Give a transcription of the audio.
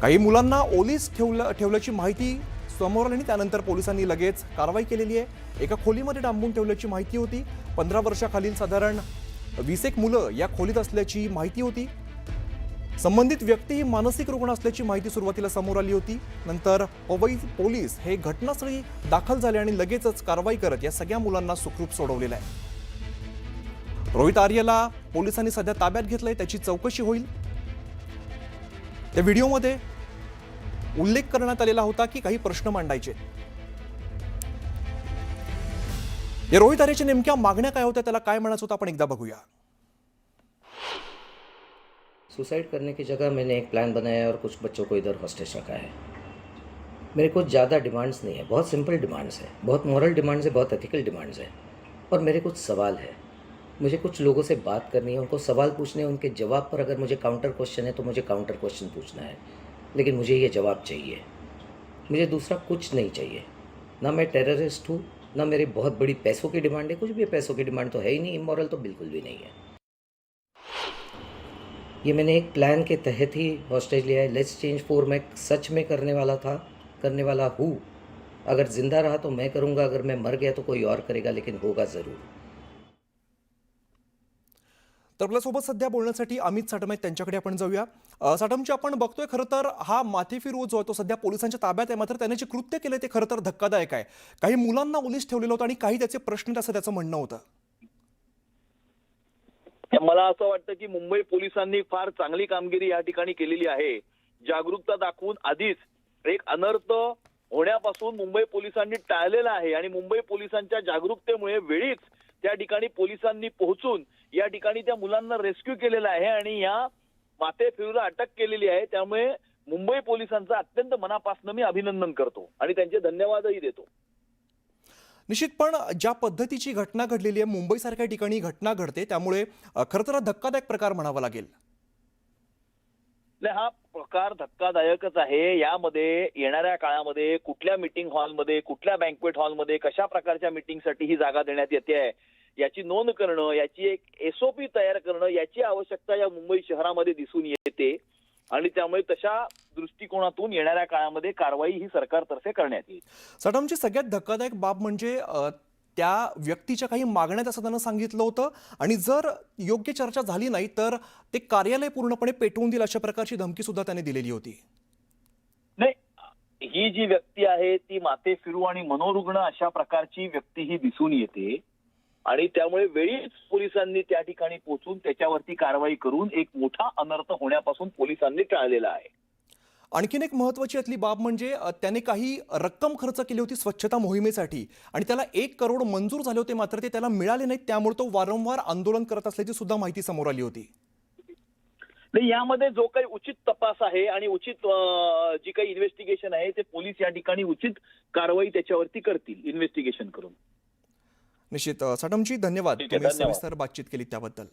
काही मुलांना ओलीस ठेवल्याची माहिती समोर आली आणि त्यानंतर पोलिसांनी लगेच कारवाई केलेली आहे। एका खोलीमध्ये डांबून ठेवल्याची माहिती होती। 15 वर्षाखालील साधारण 20 मुलं या खोलीत असल्याची माहिती होती। संबंधित व्यक्ती ही मानसिक रुग्ण असल्याची माहिती सुरुवातीला समोर आली होती। नंतर पवई पोलीस हे घटनास्थळी दाखल झाले आणि लगेचच कारवाई करत या सगळ्या मुलांना सुखरूप सोडवलेलं आहे। रोहित आर्यला पोलिसांनी सध्या ताब्यात घेतलंय, त्याची चौकशी होईल। त्या व्हिडिओमध्ये उल्लेख करण्यात आलेला होता की काही प्रश्न मांडायचे। या रोहित आर्यच्या नेमक्या मागण्या काय होत्या, त्याला काय म्हणायचं होतं, आपण एकदा बघूया। सुसाइड करने की जगह मैंने एक प्लान बनाया है और कुछ बच्चों को इधर हॉस्टेज रखा है। मेरे कुछ ज़्यादा डिमांड्स नहीं है, बहुत सिंपल डिमांड्स है, बहुत मॉरल डिमांड्स है, बहुत एथिकल डिमांड्स है। और मेरे कुछ सवाल है, मुझे कुछ लोगों से बात करनी है, उनको सवाल पूछने हैं, उनके जवाब पर अगर मुझे काउंटर क्वेश्चन है तो मुझे काउंटर क्वेश्चन पूछना है, लेकिन मुझे ये जवाब चाहिए। मुझे दूसरा कुछ नहीं चाहिए। ना मैं टेररिस्ट हूँ, ना मेरी बहुत बड़ी पैसों की डिमांड है, कुछ भी पैसों की डिमांड तो है ही नहीं, इमोरल तो बिल्कुल भी नहीं है। ये मैंने एक प्लान के तहत ही हॉस्टेज लिया है। लेट्स चेंज 4 मैं सच में करने वाला था, करने वाला हूँ। अगर जिंदा रहा तो मैं करूँगा, अगर मैं मर गया तो कोई और करेगा, लेकिन होगा ज़रूर। तर आपल्यासोबत सध्या बोलण्यासाठी अमित साटम आहेत, त्यांच्याकडे आपण जाऊया। साटमजी, आपण बघतोय खरं तर हा माथेफिरू जो आहे तो सध्या पोलिसांच्या ताब्यात आहे, मात्र त्याने जे कृत्य केले ते खरं तर धक्कादायक आहे। काही मुलांना ओलीस ठेवलेलं होतं आणि काही त्याचे प्रश्न असं त्याचं म्हणणं होतं। मला असं वाटतं की मुंबई पोलिसांनी फार चांगली कामगिरी या ठिकाणी केलेली आहे। जागरूकता दाखवून आधीच एक अनर्थ होण्यापासून मुंबई पोलिसांनी टाळलेला आहे आणि मुंबई पोलिसांच्या जागरूकतेमुळे वेळीच त्या ठिकाणी पोलिसांनी पोहोचून या ठिकाणी त्या मुलांना रेस्क्यू केलेला आहे आणि या माथेफिरूला अटक केलेली आहे। त्यामुळे मुंबई पोलिसांचं अत्यंत मनापासून मी अभिनंदन करतो आणि त्यांचे धन्यवादही देतो। निश्चित, पण ज्या पद्धतीची घटना घडलेली आहे, मुंबईसारख्या ठिकाणी घटना घडते, त्यामुळे खरं तर धक्कादायक प्रकार म्हणावा लागेल। हा प्रकार धक्कादायकच आहे। यामध्ये येणाऱ्या काळामध्ये कुठल्या मीटिंग हॉलमध्ये, कुठल्या बँक्वेट हॉलमध्ये कशा प्रकारच्या मीटिंगसाठी ही जागा देण्यात येते आहे याची नोंद करणं, याची एक एसओपी तयार करणं, याची आवश्यकता या मुंबई शहरामध्ये दिसून येते आणि त्यामुळे तशा दृष्टिकोनातून येणाऱ्या काळामध्ये कारवाई ही सरकारतर्फे करण्यात येईल। साटमची सगळ्यात धक्कादायक बाब म्हणजे त्या व्यक्तीच्या काही मागण्या असं त्यानं सांगितलं होतं आणि जर योग्य चर्चा झाली नाही तर ते कार्यालय पूर्णपणे पेटवून देईल अशा प्रकारची धमकी सुद्धा त्याने दिलेली होती। नाही, ही जी व्यक्ती आहे ती माथेफिरू आणि मनोरुग्ण अशा प्रकारची व्यक्ती ही दिसून येते आणि त्यामुळे वेळीच पोलिसांनी त्या ठिकाणी पोहोचून त्याच्यावरती कारवाई करून एक मोठा अनर्थ होण्यापासून पोलिसांनी टाळलेला आहे। आणखीन एक महत्त्वाची यातली बाब म्हणजे त्याने काही रक्कम खर्च केली होती स्वच्छता मोहिमेसाठी आणि त्याला 1 करोड मंजूर झाले होते, मात्र ते त्याला मिळाले नाहीत, त्यामुळे तो वारंवार आंदोलन करत असल्याची सुद्धा माहिती समोर आली होती। नाही, यामध्ये जो काही उचित तपास आहे आणि उचित जी काही इन्व्हेस्टिगेशन आहे ते पोलीस या ठिकाणी उचित कारवाई त्याच्यावरती करतील इन्व्हेस्टिगेशन करून। निश्चित साटमजी, धन्यवाद, तुम्ही धन्यवाद। सविस्तर बातचीत केली त्याबद्दल।